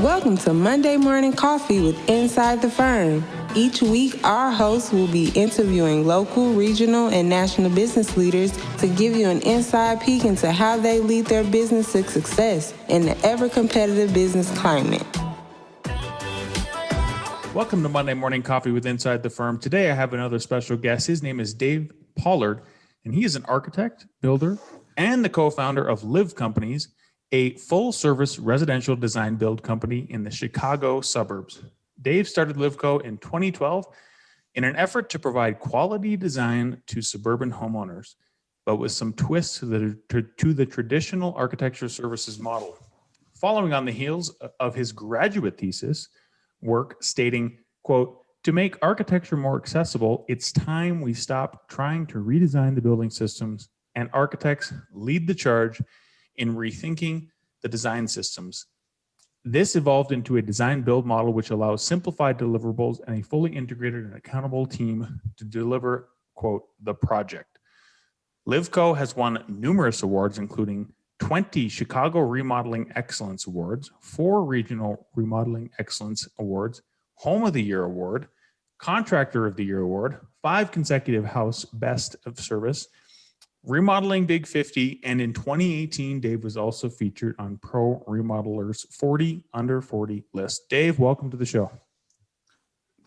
Welcome to Monday Morning Coffee with Inside the Firm. Each week, our hosts will be interviewing local, regional, and national business leaders to give you an inside peek into how they lead their business to success in the ever-competitive business climate. Welcome to Monday Morning Coffee with Inside the Firm. Today, I have another special guest. His name is David Pollard, and he is an architect, builder, and the co-founder of Liv Companies, a full-service residential design build company in the Chicago suburbs. Dave started LivCo in 2012 in an effort to provide quality design to suburban homeowners, but with some twists to the traditional architecture services model. Following on the heels of his graduate thesis work stating, quote, "To make architecture more accessible, it's time we stop trying to redesign the building systems and architects lead the charge in rethinking the design systems." This evolved into a design build model which allows simplified deliverables and a fully integrated and accountable team to deliver, quote, the project. LivCo has won numerous awards, including 20 Chicago Remodeling Excellence Awards, 4 Regional Remodeling Excellence Awards, Home of the Year Award, Contractor of the Year Award, 5 consecutive Houzz Best of Service, Remodeling Big 50, and in 2018, Dave was also featured on ProRemodelers 40 Under 40 list. Dave, welcome to the show.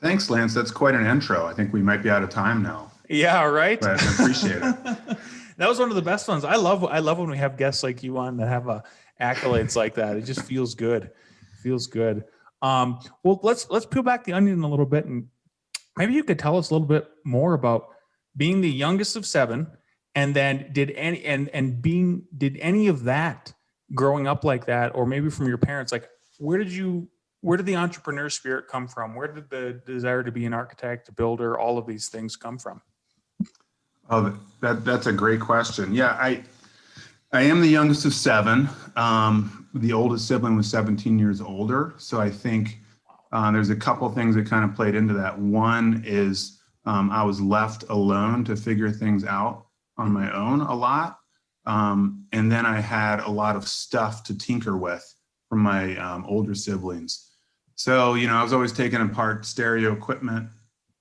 Thanks, Lance. That's quite an intro. I think we might be out of time now. Yeah, right? But I appreciate it. That was one of the best ones. I love when we have guests like you on that have accolades like that. It just feels good. Feels good. Well, let's peel back the onion a little bit, and maybe you could tell us a little bit more about being the youngest of 7. And then did any of that growing up like that, or maybe from your parents, like where did the entrepreneur spirit come from? Where did the desire to be an architect, a builder, all of these things come from? Oh, that's a great question. Yeah, I am the youngest of 7. The oldest sibling was 17 years older. So I think there's a couple things that kind of played into that. One is I was left alone to figure things out on my own a lot. And then I had a lot of stuff to tinker with from my older siblings. So, I was always taking apart stereo equipment.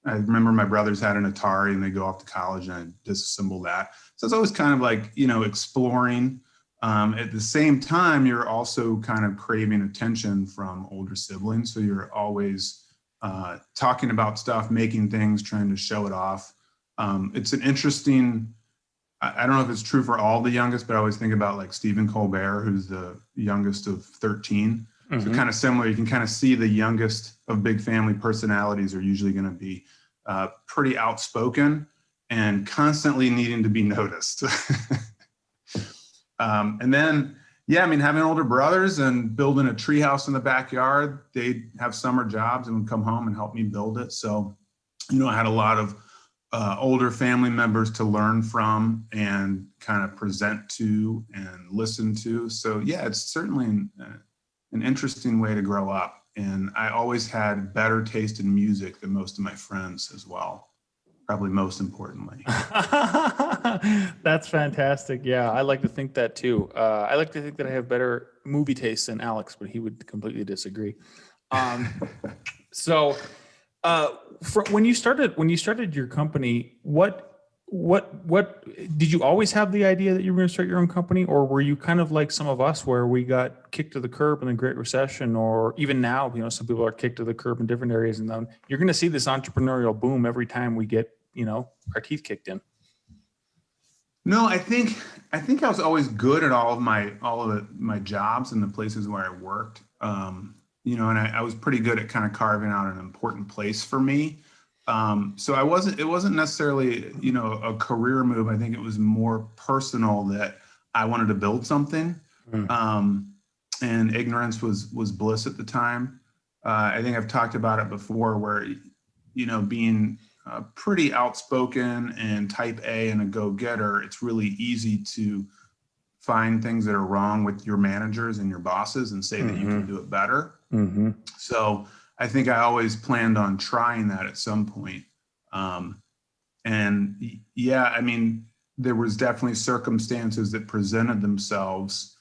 I remember my brothers had an Atari and they go off to college and I disassemble that. So it's always kind of like, exploring. At the same time, you're also kind of craving attention from older siblings. So you're always talking about stuff, making things, trying to show it off. It's an interesting, I don't know if it's true for all the youngest, but I always think about like Stephen Colbert, who's the youngest of 13. Mm-hmm. So kind of similar, you can kind of see the youngest of big family personalities are usually going to be pretty outspoken and constantly needing to be noticed. And then, having older brothers and building a treehouse in the backyard, they'd have summer jobs and would come home and help me build it. So, I had a lot of older family members to learn from and kind of present to and listen to. So yeah, it's certainly an interesting way to grow up. And I always had better taste in music than most of my friends as well, probably most importantly. That's fantastic. Yeah, I like to think that too. I like to think that I have better movie taste than Alex, but he would completely disagree. When you started your company, what did you always have the idea that you were going to start your own company, or were you kind of like some of us where we got kicked to the curb in the Great Recession, or even now, some people are kicked to the curb in different areas, and then you're going to see this entrepreneurial boom every time we get, our teeth kicked in? No, I think I was always good at all of my jobs and the places where I worked. And I was pretty good at kind of carving out an important place for me. So it wasn't necessarily, a career move. I think it was more personal that I wanted to build something. And ignorance was bliss at the time. I think I've talked about it before where, being pretty outspoken and type A and a go-getter, it's really easy to find things that are wrong with your managers and your bosses and say that you can do it better. Mm-hmm. So I think I always planned on trying that at some point. There was definitely circumstances that presented themselves,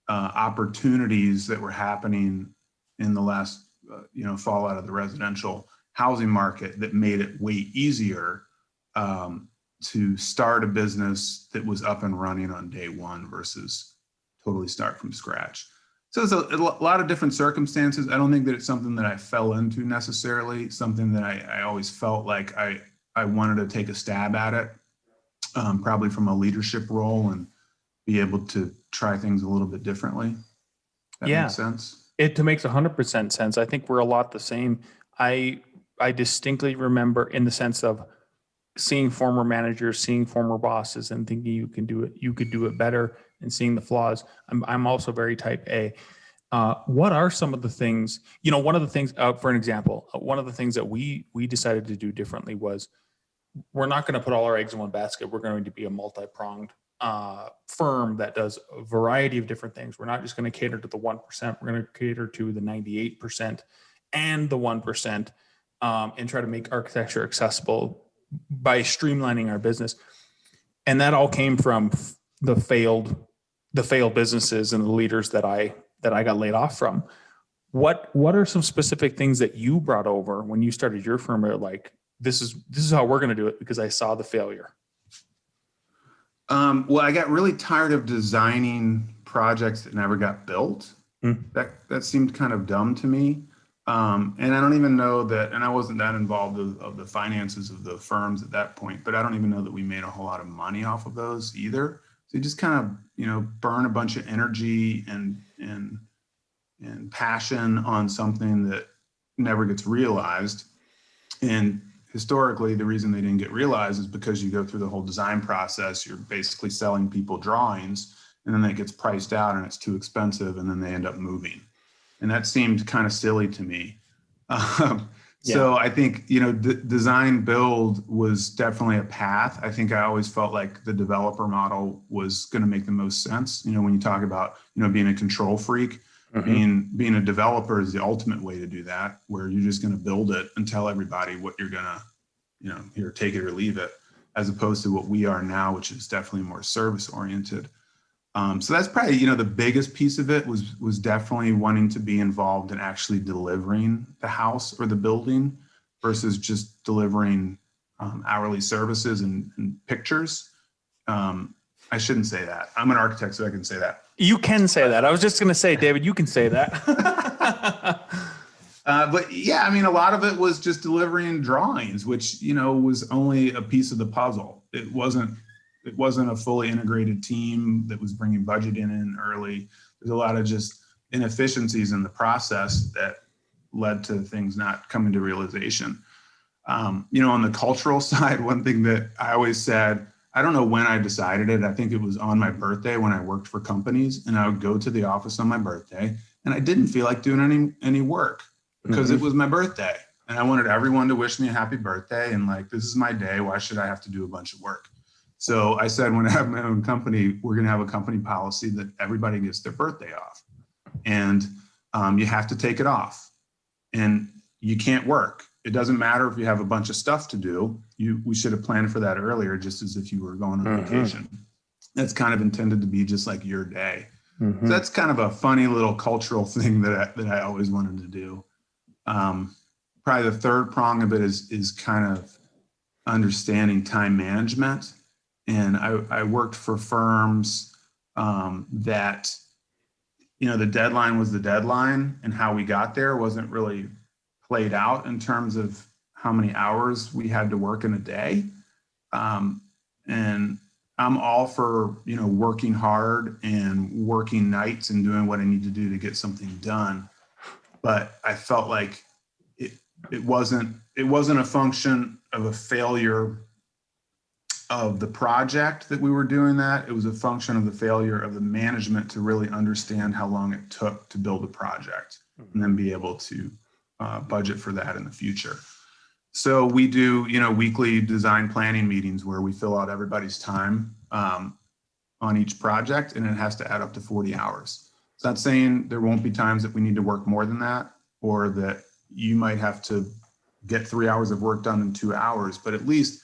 opportunities that were happening in the last, fallout of the residential housing market that made it way easier to start a business that was up and running on day one versus totally start from scratch. So it's a lot of different circumstances. I don't think that it's something that I fell into necessarily, something that I always felt like I wanted to take a stab at it, probably from a leadership role and be able to try things a little bit differently. That makes sense. It makes 100% sense. I think we're a lot the same. I distinctly remember in the sense of seeing former managers, seeing former bosses, and thinking you could do it better, and seeing the flaws. I'm also very type A. What are some of the things? One of the things, for an example, one of the things that we decided to do differently was we're not going to put all our eggs in one basket. We're going to be a multi-pronged firm that does a variety of different things. We're not just going to cater to the 1%. We're going to cater to the 98% and the 1%, and try to make architecture accessible by streamlining our business. And that all came from the failed businesses and the leaders that I got laid off from. What are some specific things that you brought over when you started your firm? Or like, this is how we're going to do it because I saw the failure. Well, I got really tired of designing projects that never got built. That seemed kind of dumb to me. And I don't even know that, and I wasn't that involved of the finances of the firms at that point, but I don't even know that we made a whole lot of money off of those either. So you just kind of, burn a bunch of energy and passion on something that never gets realized. And historically, the reason they didn't get realized is because you go through the whole design process. You're basically selling people drawings, and then that gets priced out and it's too expensive, and then they end up moving. And that seemed kind of silly to me. So I think, design build was definitely a path. I think I always felt like the developer model was going to make the most sense. When you talk about, being a control freak, being a developer is the ultimate way to do that, where you're just going to build it and tell everybody what you're going to, here, take it or leave it, as opposed to what we are now, which is definitely more service oriented. So that's probably, the biggest piece of it was definitely wanting to be involved in actually delivering the house or the building versus just delivering hourly services and pictures. I shouldn't say that. I'm an architect, so I can say that. You can say that. I was just going to say, David, you can say that. But yeah, a lot of it was just delivering drawings, which, was only a piece of the puzzle. It wasn't a fully integrated team that was bringing budget in early. There's a lot of just inefficiencies in the process that led to things not coming to realization. On the cultural side, one thing that I always said, I don't know when I decided it. I think it was on my birthday when I worked for companies, and I would go to the office on my birthday, and I didn't feel like doing any work because it was my birthday, and I wanted everyone to wish me a happy birthday. And like, this is my day. Why should I have to do a bunch of work? So I said, when I have my own company, we're going to have a company policy that everybody gets their birthday off, and you have to take it off, and you can't work. It doesn't matter if you have a bunch of stuff to do. We should have planned for that earlier, just as if you were going on vacation. That's kind of intended to be just like your day. So that's kind of a funny little cultural thing that I always wanted to do. Probably the third prong of it is kind of understanding time management. And I worked for firms that, the deadline was the deadline, and how we got there wasn't really played out in terms of how many hours we had to work in a day. And I'm all for, working hard and working nights and doing what I need to do to get something done. But I felt like it wasn't a function of a failure of the project that we were doing that. It was a function of the failure of the management to really understand how long it took to build a project and then be able to budget for that in the future. So we do, weekly design planning meetings where we fill out everybody's time on each project, and it has to add up to 40 hours. It's not saying there won't be times that we need to work more than that, or that you might have to get 3 hours of work done in 2 hours, but at least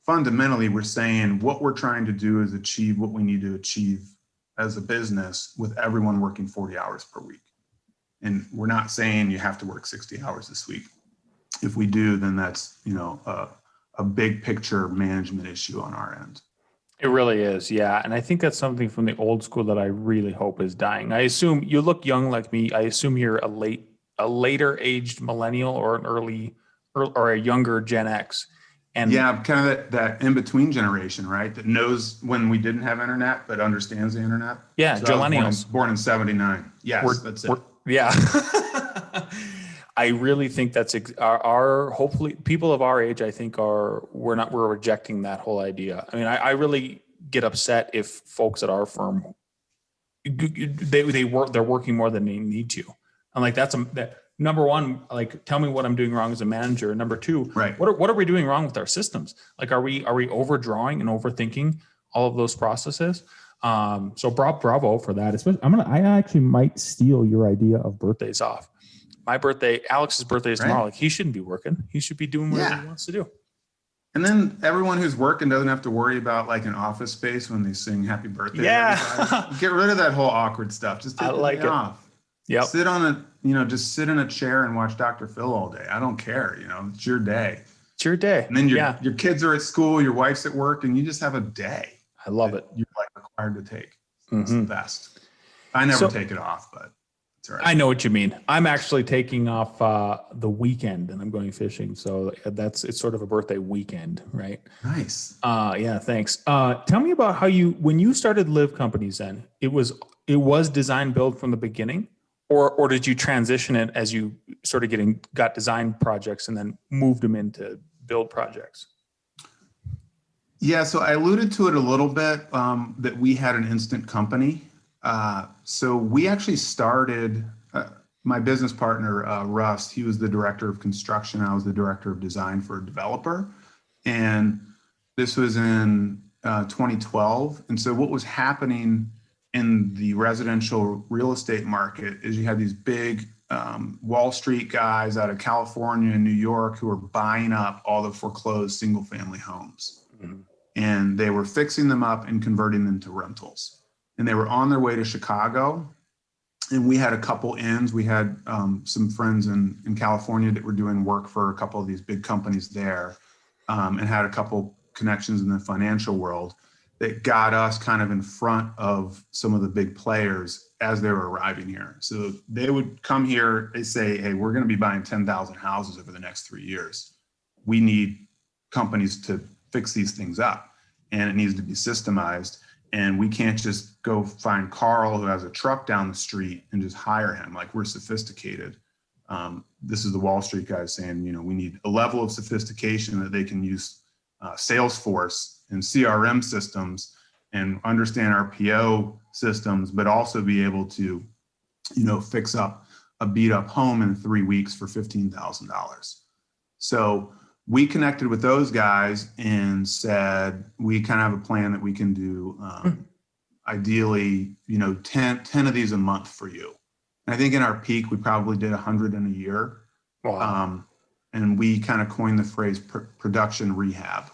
fundamentally we're saying what we're trying to do is achieve what we need to achieve as a business with everyone working 40 hours per week. And we're not saying you have to work 60 hours this week. If we do, then that's, a big picture management issue on our end. It really is. Yeah. And I think that's something from the old school that I really hope is dying. I assume you look young like me. I assume you're a later aged millennial or an early or a younger Gen X. And yeah, kind of that in between generation, right? That knows when we didn't have internet, but understands the internet. Yeah. So Millennials. Born in 79. Yes, that's it. Yeah. I really think that's our hopefully people of our age, I think we're rejecting that whole idea. I mean, I really get upset if folks at our firm, they're working more than they need to. I'm like, that number one, like, tell me what I'm doing wrong as a manager. Number two, right. What are we doing wrong with our systems? Like, are we overdrawing and overthinking all of those processes? So bravo for that. Especially, I actually might steal your idea of birthdays off. My birthday, Alex's birthday is tomorrow. Like, he shouldn't be working. He should be doing whatever he wants to do. And then everyone who's working doesn't have to worry about like an office space when they sing happy birthday. Yeah. Get rid of that whole awkward stuff. Just take it off. Yep. Just sit in a chair and watch Dr. Phil all day. I don't care. It's your day. It's your day. And then your kids are at school, your wife's at work, and you just have a day. I love it. You're like required to take. It's the best. I never take it off, but it's all right. I know what you mean. I'm actually taking off the weekend and I'm going fishing. So it's sort of a birthday weekend, right? Nice. Yeah, thanks. Tell me about how when you started Liv Companies then, it was design build from the beginning, or did you transition it as you sort of got design projects and then moved them into build projects? Yeah, so I alluded to it a little bit, that we had an instant company. So we actually started, my business partner, Russ, he was the director of construction. I was the director of design for a developer. And this was in 2012. And so what was happening in the residential real estate market is you had these big Wall Street guys out of California and New York who were buying up all the foreclosed single family homes. Mm-hmm. And they were fixing them up and converting them to rentals. And they were on their way to Chicago. And we had a couple ins. We had some friends in California that were doing work for a couple of these big companies there, and had a couple connections in the financial world that got us kind of in front of some of the big players as they were arriving here. So they would come here, they say, hey, we're going to be buying 10,000 houses over the next 3 years. We need companies to fix these things up, and it needs to be systemized. And we can't just go find Carl who has a truck down the street and just hire him. Like, we're sophisticated. This is the Wall Street guys saying, we need a level of sophistication that they can use Salesforce and CRM systems and understand our PO systems, but also be able to, fix up a beat up home in 3 weeks for $15,000. So we connected with those guys and said, we kind of have a plan that we can do, ideally, 10 of these a month for you. And I think in our peak, we probably did 100 in a year. Wow. And we kind of coined the phrase production rehab.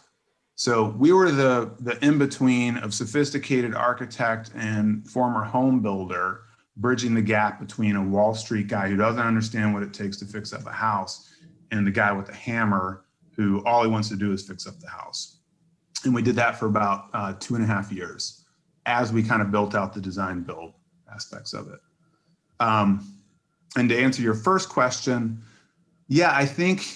So we were the in-between of sophisticated architect and former home builder, bridging the gap between a Wall Street guy who doesn't understand what it takes to fix up a house and the guy with the hammer who all he wants to do is fix up the house. And we did that for about 2.5 years as we kind of built out the design build aspects of it. And to answer your first question, yeah, I think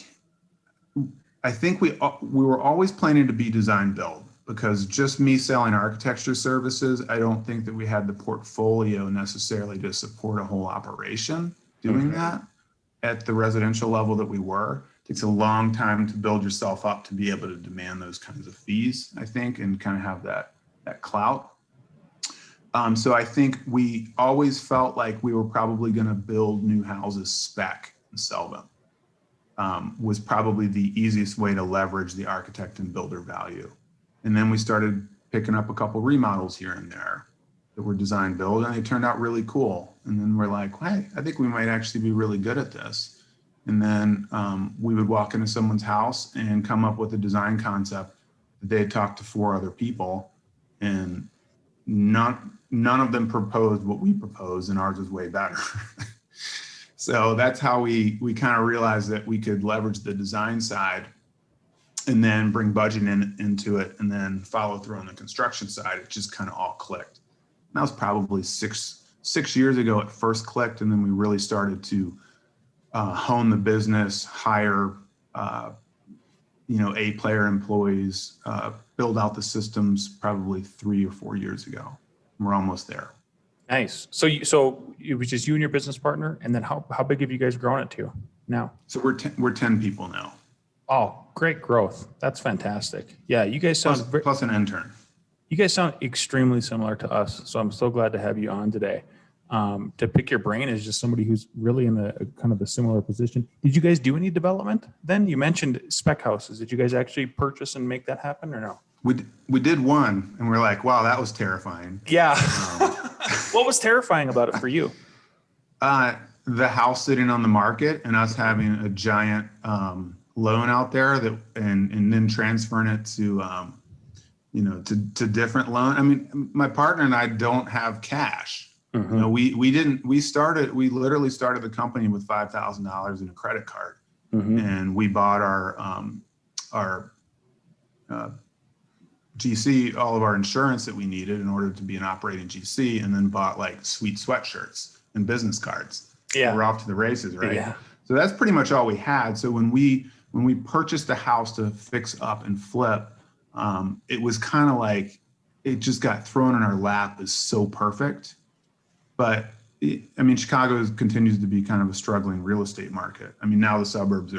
we were always planning to be design build, because just me selling architecture services, I don't think that we had the portfolio necessarily to support a whole operation doing that at the residential level that we were. Takes a long time to build yourself up to be able to demand those kinds of fees, I think, and kind of have that clout. So I think we always felt like we were probably going to build new houses spec and sell them. Was probably the easiest way to leverage the architect and builder value. And then we started picking up a couple remodels here and there that were design build, and they turned out really cool. And then we're like, hey, I think we might actually be really good at this. And then we would walk into someone's house and come up with a design concept that they had talked to 4 other people, and none of them proposed what we proposed, and ours was way better. So that's how we kind of realized that we could leverage the design side and then bring budgeting into it and then follow through on the construction side. It just kind of all clicked. And that was probably six years ago it first clicked. And then we really started to hone the business, hire, A-player employees, build out the systems probably 3 or 4 years ago. We're almost there. Nice. So it was just you and your business partner, and then how big have you guys grown it to now? So we're 10 people now. Oh, great growth. That's fantastic. Yeah, you guys sound plus an intern. You guys sound extremely similar to us. So I'm so glad to have you on today. To pick your brain as just somebody who's really in a kind of a similar position. Did you guys do any development then? You mentioned spec houses. Did you guys actually purchase and make that happen or no? We did one, and we're like, wow, that was terrifying. Yeah. What was terrifying about it for you? The house sitting on the market and us having a giant loan out there and then transferring it to to different loan. I mean, my partner and I don't have cash. Mm-hmm. We literally started the company with $5,000 in a credit card, and we bought our GC, all of our insurance that we needed in order to be an operating GC, and then bought like sweet sweatshirts and business cards. Yeah, we're off to the races, right? Yeah. So that's pretty much all we had. So when we purchased a house to fix up and flip, it was kind of like it just got thrown in our lap as so perfect. But I mean, Chicago continues to be kind of a struggling real estate market. I mean, now the suburbs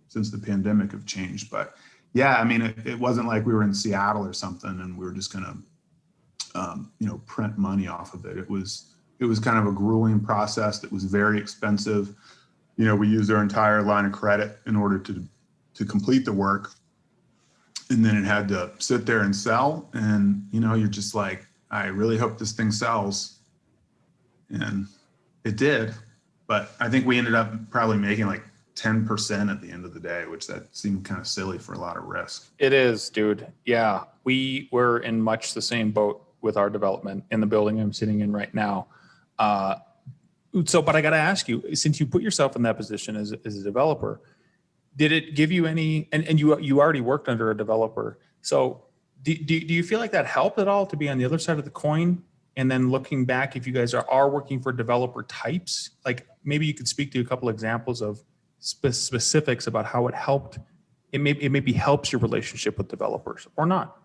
since the pandemic have changed, but yeah, I mean, it wasn't like we were in Seattle or something and we were just going to, print money off of it. It was kind of a grueling process that was very expensive. We used our entire line of credit in order to complete the work. And then it had to sit there and sell. And, you're just like, I really hope this thing sells. And it did. But I think we ended up probably making like 10% at the end of the day, which that seemed kind of silly for a lot of risk. It is, dude. Yeah. We were in much the same boat with our development in the building I'm sitting in right now. But I got to ask you, since you put yourself in that position as a developer, did it give you any, and you already worked under a developer. So do you feel like that helped at all to be on the other side of the coin? And then looking back, if you guys are working for developer types, like maybe you could speak to a couple examples of specifics about how it helped. It maybe helps your relationship with developers or not.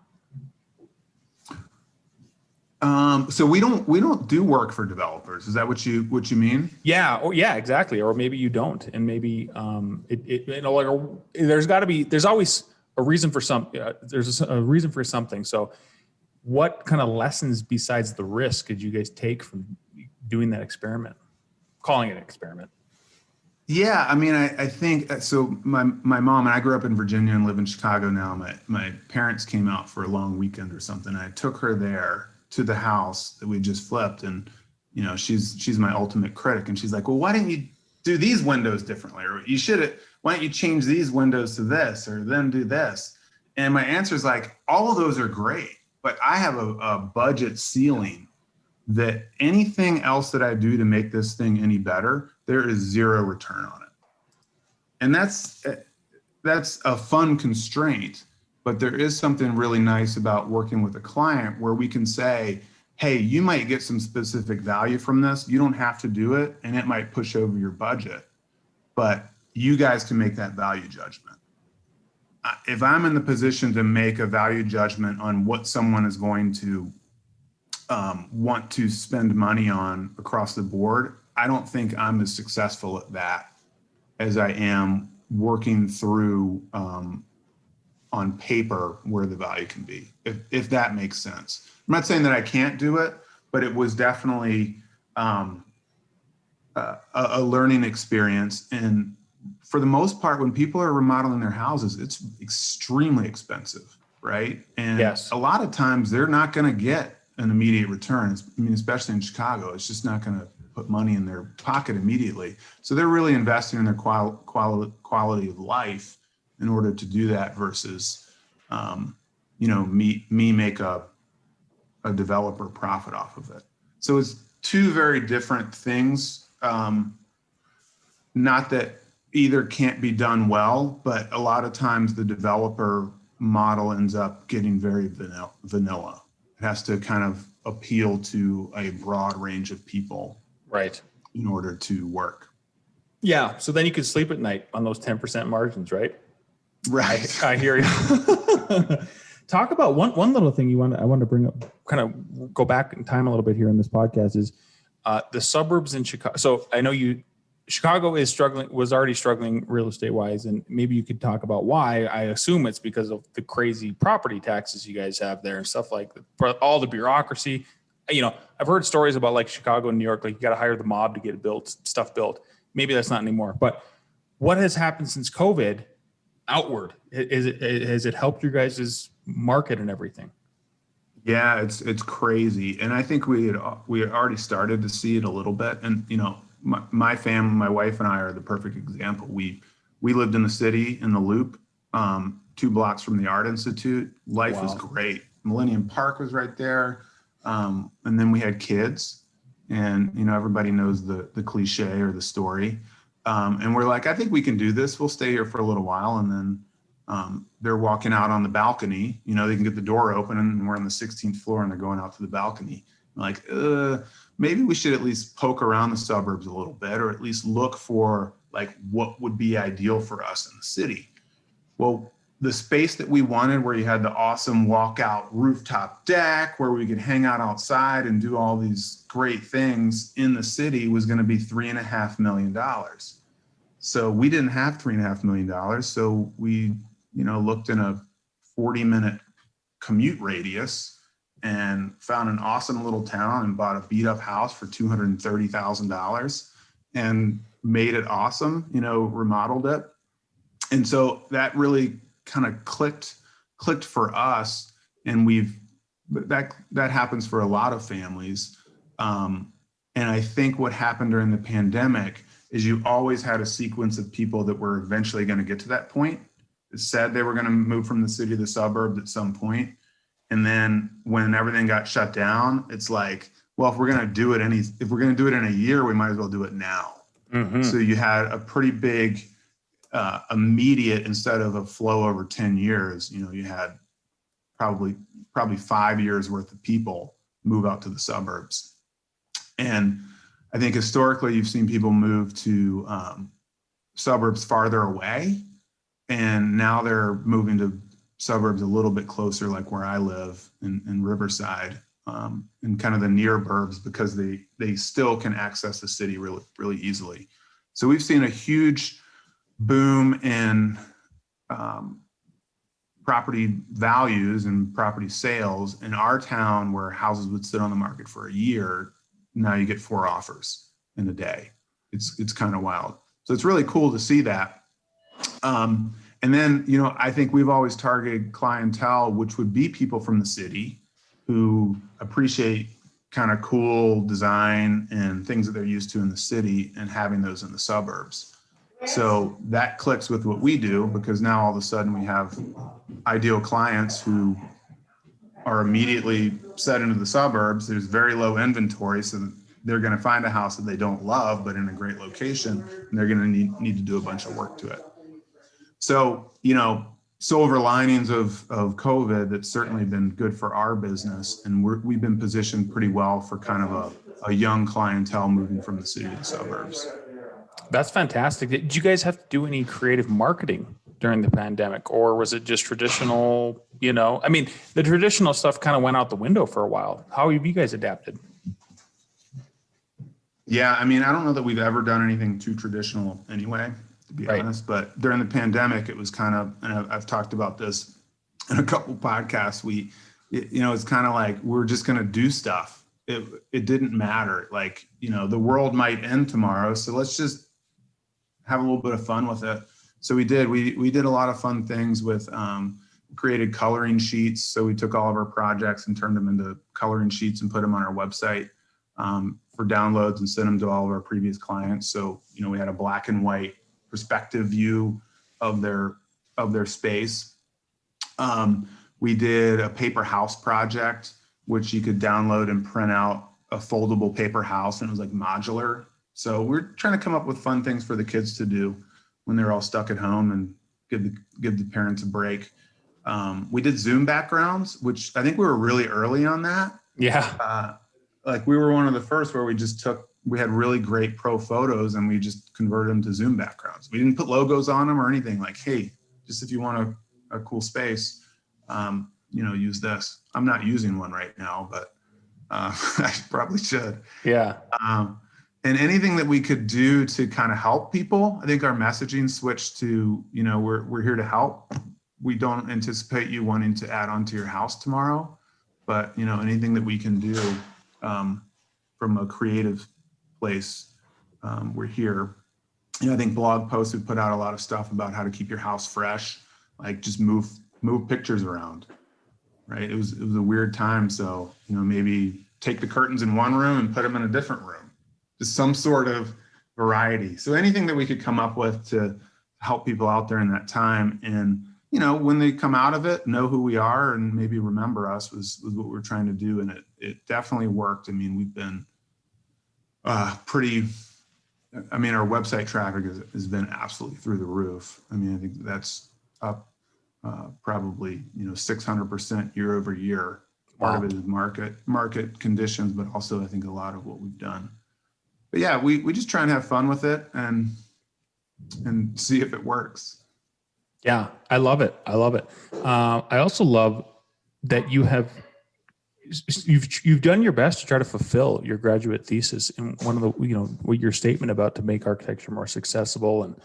So we don't do work for developers. Is that what you mean? Yeah. Oh, yeah, exactly. Or maybe you don't, and maybe there's always a reason for there's a reason for something. So, what kind of lessons besides the risk did you guys take from doing that experiment? Calling it an experiment. Yeah, I mean, I think so. My mom, and I grew up in Virginia and live in Chicago now. My parents came out for a long weekend or something. I took her there to the house that we just flipped, and she's my ultimate critic. And she's like, "Well, why didn't you do these windows differently? Or why don't you change these windows to this, or then do this?" And my answer is like, all of those are great, but I have a budget ceiling that anything else that I do to make this thing any better, there is zero return on it. And that's a fun constraint, but there is something really nice about working with a client where we can say, hey, you might get some specific value from this. You don't have to do it, and it might push over your budget, but you guys can make that value judgment. If I'm in the position to make a value judgment on what someone is going to want to spend money on across the board, I don't think I'm as successful at that as I am working through on paper where the value can be, if that makes sense. I'm not saying that I can't do it, but it was definitely a learning experience. And for the most part, when people are remodeling their houses, it's extremely expensive, right? And yes, a lot of times they're not going to get an immediate return. I mean, especially in Chicago, it's just not going to put money in their pocket immediately. So they're really investing in their quality of life in order to do that versus, me make a developer profit off of it. So it's two very different things. not that either can't be done well, but a lot of times the developer model ends up getting very vanilla. It has to kind of appeal to a broad range of people, right, in order to work. Yeah. So then you can sleep at night on those 10% margins, right? Right. I hear you. Talk about one little thing I want to bring up, kind of go back in time a little bit here in this podcast is the suburbs in Chicago. So I know Chicago was already struggling real estate wise, and maybe you could talk about why. I assume it's because of the crazy property taxes you guys have there and stuff like that, all the bureaucracy. I've heard stories about like Chicago and New York, like you got to hire the mob to get stuff built. Maybe that's not anymore, but what has happened since COVID outward? Has it helped your guys' market and everything? Yeah, it's crazy. And I think we had already started to see it a little bit. And, my family, my wife and I are the perfect example. We lived in the city in the Loop, 2 blocks from the Art Institute. Life was great. Millennium Park was right there. And then we had kids, and, everybody knows the cliche or the story. And we're like, I think we can do this. We'll stay here for a little while. And then they're walking out on the balcony, they can get the door open, and we're on the 16th floor and they're going out to the balcony. I'm like, maybe we should at least poke around the suburbs a little bit, or at least look for like what would be ideal for us in the city. Well, the space that we wanted, where you had the awesome walkout rooftop deck, where we could hang out outside and do all these great things in the city, was going to be $3.5 million. So we didn't have $3.5 million. So we, looked in a 40-minute commute radius and found an awesome little town and bought a beat up house for $230,000 and made it awesome, remodeled it. And so that really kind of clicked for us. And that happens for a lot of families. And I think what happened during the pandemic is you always had a sequence of people that were eventually going to get to that point. It said they were going to move from the city to the suburbs at some point. And then when everything got shut down, it's like, well, if we're going to do it in a year, we might as well do it now. Mm-hmm. So you had a pretty big immediate, instead of a flow over 10 years, you had probably 5 years worth of people move out to the suburbs. And I think historically you've seen people move to suburbs farther away, and now they're moving to suburbs a little bit closer, like where I live in Riverside, and kind of the near burbs, because they still can access the city really, really easily. So we've seen a huge boom in property values and property sales in our town, where houses would sit on the market for a year. Now you get 4 offers in a day. It's kind of wild. So it's really cool to see that. And then, I think we've always targeted clientele, which would be people from the city who appreciate kind of cool design and things that they're used to in the city, and having those in the suburbs. So that clicks with what we do, because now all of a sudden we have ideal clients who are immediately set into the suburbs. There's very low inventory, so they're going to find a house that they don't love, but in a great location, and they're going to need to do a bunch of work to it. So, silver linings of COVID, that's certainly been good for our business. And we've been positioned pretty well for kind of a young clientele moving from the city to the suburbs. That's fantastic. Did you guys have to do any creative marketing during the pandemic, or was it just traditional, the traditional stuff kind of went out the window for a while. How have you guys adapted? Yeah, I don't know that we've ever done anything too traditional anyway, to be honest, but during the pandemic, it was kind of, and I've talked about this in a couple podcasts, it's kind of like, we're just going to do stuff. It didn't matter. Like, the world might end tomorrow, so let's just have a little bit of fun with it. So we did a lot of fun things with, created coloring sheets. So we took all of our projects and turned them into coloring sheets and put them on our website for downloads, and sent them to all of our previous clients. So, we had a black and white perspective view of their space. We did a paper house project, which you could download and print out a foldable paper house, and it was like modular. So we're trying to come up with fun things for the kids to do when they're all stuck at home and give the parents a break. We did Zoom backgrounds, which I think we were really early on that. Yeah. Like we were one of the first where we had really great pro photos and we just converted them to Zoom backgrounds. We didn't put logos on them or anything. Like, hey, just if you want a cool space, use this. I'm not using one right now, but I probably should. Yeah. And anything that we could do to kind of help people, I think our messaging switched to, we're here to help. We don't anticipate you wanting to add on to your house tomorrow, but anything that we can do from a creative place, we're here. I think blog posts, we put out a lot of stuff about how to keep your house fresh, like just move pictures around, right? It was a weird time. So, maybe take the curtains in one room and put them in a different room. Just some sort of variety. So anything that we could come up with to help people out there in that time. And, when they come out of it, know who we are and maybe remember us was what we're trying to do. And it definitely worked. I mean, we've been our website traffic has been absolutely through the roof. I mean, I think that's up probably, 600% year over year. Part of it is market conditions, but also I think a lot of what we've done. But yeah, we just try and have fun with it and see if it works. Yeah, I love it. I also love that you've done your best to try to fulfill your graduate thesis. And one of the, your statement about to make architecture more accessible and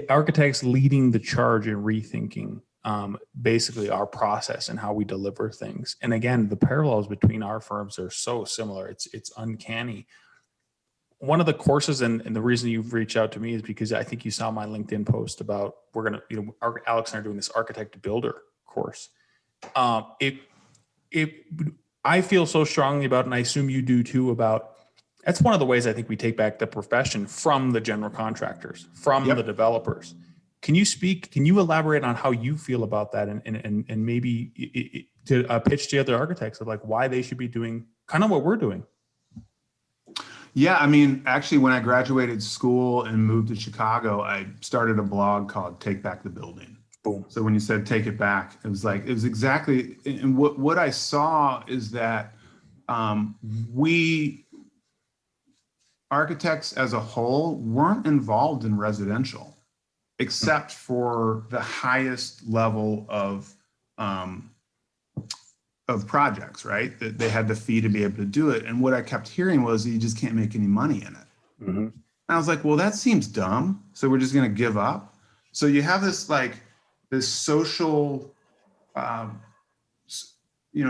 architects leading the charge in rethinking basically our process and how we deliver things. And again, the parallels between our firms are so similar. It's uncanny. One of the courses, and the reason you've reached out to me is because I think you saw my LinkedIn post about Alex and I are doing this architect builder course. I feel so strongly about, and I assume you do too, about that's one of the ways I think we take back the profession from the general contractors, from the developers. Can you elaborate on how you feel about that and maybe to pitch to other architects of like why they should be doing kind of what we're doing? Yeah, I mean, actually, when I graduated school and moved to Chicago, I started a blog called Take Back the Building. Boom. So when you said take it back, it was exactly, and what I saw is that we architects as a whole weren't involved in residential, except for the highest level of projects, right? That they had the fee to be able to do it. And what I kept hearing was you just can't make any money in it. Mm-hmm. And I was like, well, that seems dumb. So we're just going to give up. So you have this social,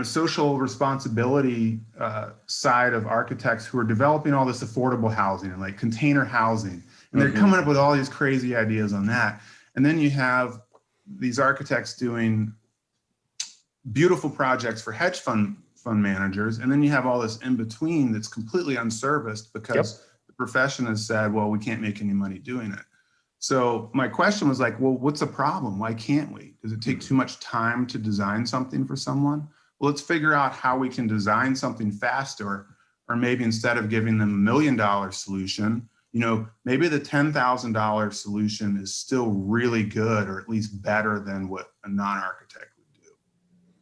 social responsibility side of architects who are developing all this affordable housing and like container housing. And they're coming up with all these crazy ideas on that. And then you have these architects doing beautiful projects for hedge fund managers. And then you have all this in between that's completely unserviced because the profession has said, well, we can't make any money doing it. So my question was like, well, what's the problem? Why can't we? Does it take too much time to design something for someone? Well, let's figure out how we can design something faster, or maybe instead of giving them $1 million solution, maybe the $10,000 solution is still really good, or at least better than what a non-architect would do.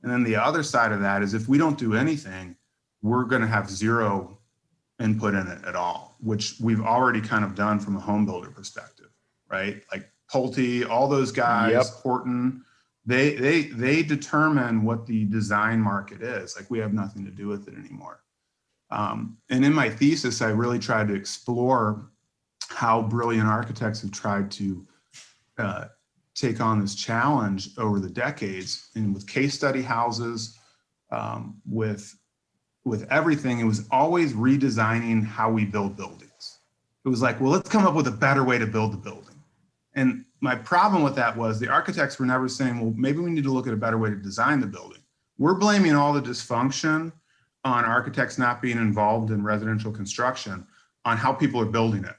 And then the other side of that is if we don't do anything, we're going to have zero input in it at all, which we've already kind of done from a home builder perspective, right? Like Pulte, all those guys, Horton, they determine what the design market is. Like we have nothing to do with it anymore. And in my thesis, I really tried to explore how brilliant architects have tried to take on this challenge over the decades, and with case study houses, with everything. It was always redesigning how we build buildings. It was like, well, let's come up with a better way to build the building. And my problem with that was the architects were never saying, well, maybe we need to look at a better way to design the building. We're blaming all the dysfunction on architects not being involved in residential construction on how people are building it.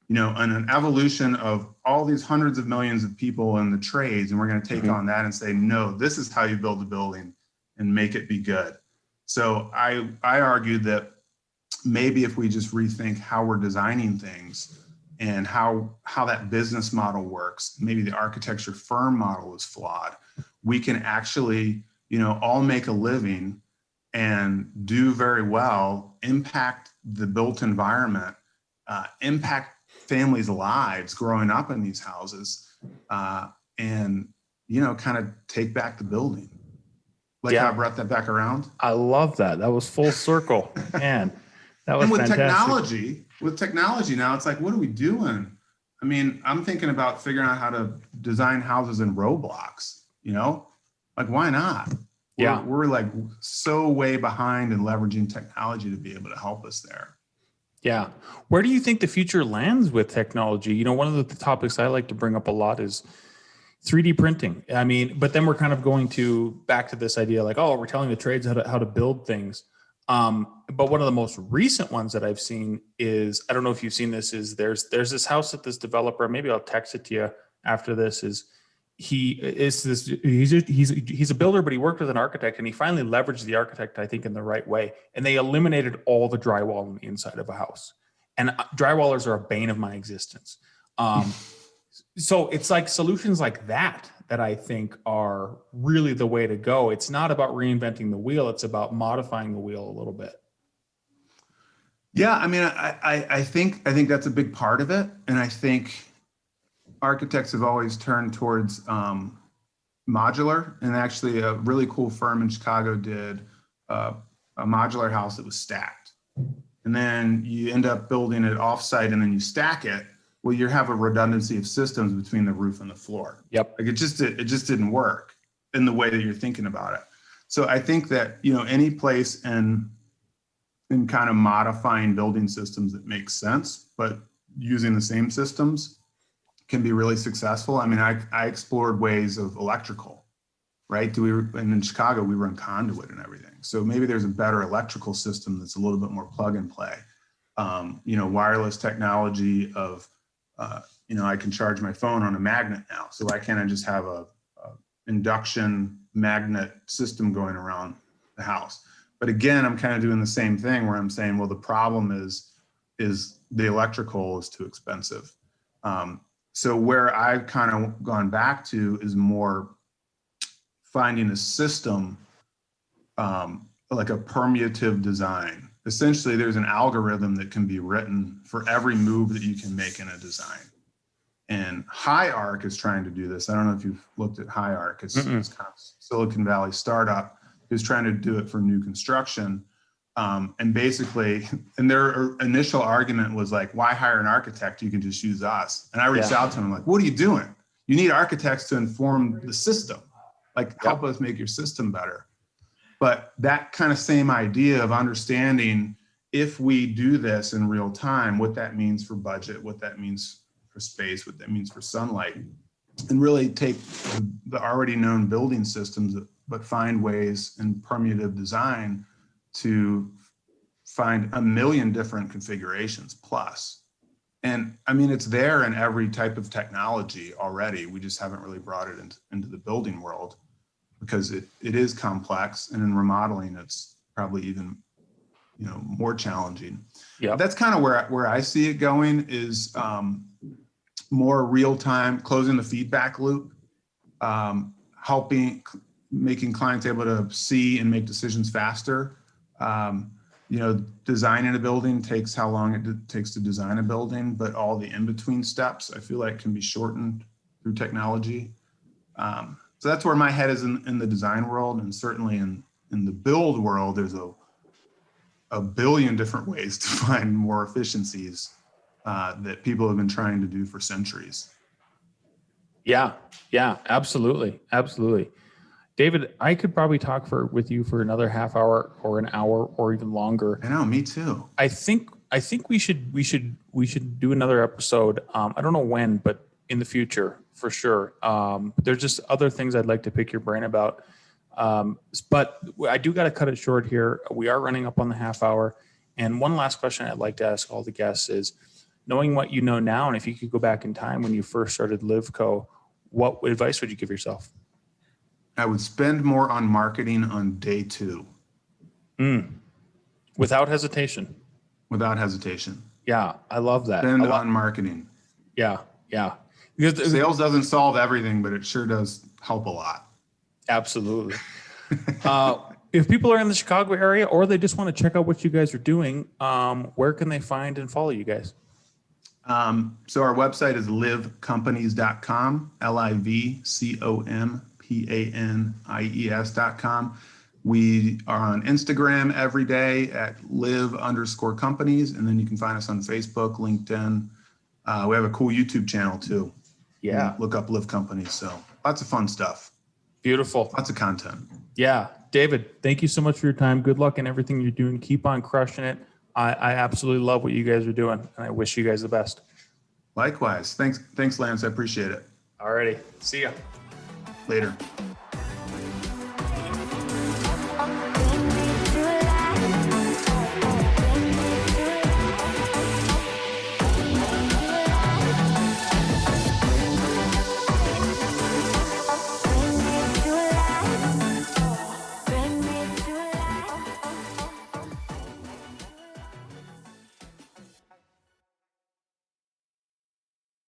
And an evolution of all these hundreds of millions of people in the trades, and we're going to take on that and say, no, this is how you build a building and make it be good. So I argued that maybe if we just rethink how we're designing things and how that business model works, maybe the architecture firm model is flawed, we can actually, all make a living and do very well, impact the built environment, impact families' lives growing up in these houses, and, kind of take back the building. Like how I brought that back around. I love that. That was full circle. Man, that was and with fantastic. technology now, it's like, what are we doing? I mean, I'm thinking about figuring out how to design houses in Roblox, like why not? We're like so way behind in leveraging technology to be able to help us there. Yeah. Where do you think the future lands with technology? One of the topics I like to bring up a lot is 3D printing. I mean, but then we're kind of going back to this idea like, oh, we're telling the trades how to build things. But one of the most recent ones that I've seen is, I don't know if you've seen this, is there's this house that this developer, maybe I'll text it to you after this, he's a builder, but he worked with an architect, and he finally leveraged the architect, I think, in the right way. And they eliminated all the drywall on the inside of a house. And drywallers are a bane of my existence. So it's like solutions like that I think are really the way to go. It's not about reinventing the wheel. It's about modifying the wheel a little bit. Yeah. I mean, I think that's a big part of it. And I think architects have always turned towards modular, and actually a really cool firm in Chicago did a modular house that was stacked. And then you end up building it offsite and then you stack it. Well, you have a redundancy of systems between the roof and the floor. Yep. Like it just didn't work in the way that you're thinking about it. So I think that, any place in kind of modifying building systems that makes sense, but using the same systems can be really successful. I mean, I explored ways of electrical, right? And in Chicago, we run conduit and everything. So maybe there's a better electrical system that's a little bit more plug and play. Wireless technology of, I can charge my phone on a magnet now. So why can't I just have a induction magnet system going around the house? But again, I'm kind of doing the same thing where I'm saying, well, the problem is the electrical is too expensive. So where I've kind of gone back to is more finding a system, like a permutive design. Essentially, there's an algorithm that can be written for every move that you can make in a design. And HiArc is trying to do this. I don't know if you've looked at HiArc. It's kind of Silicon Valley startup who's trying to do it for new construction. And basically, and their initial argument was like, why hire an architect? You can just use us. And I reached out to them, like, what are you doing? You need architects to inform the system, like help us make your system better. But that kind of same idea of understanding, if we do this in real time, what that means for budget, what that means for space, what that means for sunlight, and really take the already known building systems, but find ways in permutive design to find a million different configurations plus. And I mean, it's there in every type of technology already. We just haven't really brought it into the building world because it is complex, and in remodeling, it's probably even, more challenging. Yeah, that's kind of where I see it going is more real time, closing the feedback loop, making clients able to see and make decisions faster. Designing a building takes how long it takes to design a building, but all the in-between steps, I feel like, can be shortened through technology. So that's where my head is in the design world, and certainly in the build world, there's a billion different ways to find more efficiencies that people have been trying to do for centuries. Yeah, absolutely. David, I could probably talk with you for another half hour or an hour or even longer. I know, me too. I think we should do another episode. I don't know when, but in the future for sure. There's just other things I'd like to pick your brain about. But I do got to cut it short here. We are running up on the half hour. And one last question I'd like to ask all the guests is, knowing what you know now, and if you could go back in time when you first started LivCo, what advice would you give yourself? I would spend more on marketing on day 2. Without hesitation. without hesitation. Yeah, I love that. Spend on marketing. Yeah, yeah. Because Sales doesn't solve everything, but it sure does help a lot. absolutely. If people are in the Chicago area or they just want to check out what you guys are doing, where can they find and follow you guys? So our website is livcompanies.com, LivCompanies.com. We are on Instagram every day at liv_companies. And then you can find us on Facebook, LinkedIn. We have a cool YouTube channel too. Yeah. Look up Liv Companies. So lots of fun stuff. Beautiful. Lots of content. Yeah. David, thank you so much for your time. Good luck in everything you're doing. Keep on crushing it. I absolutely love what you guys are doing, and I wish you guys the best. Likewise. Thanks, Lance. I appreciate it. All righty. See ya. Later.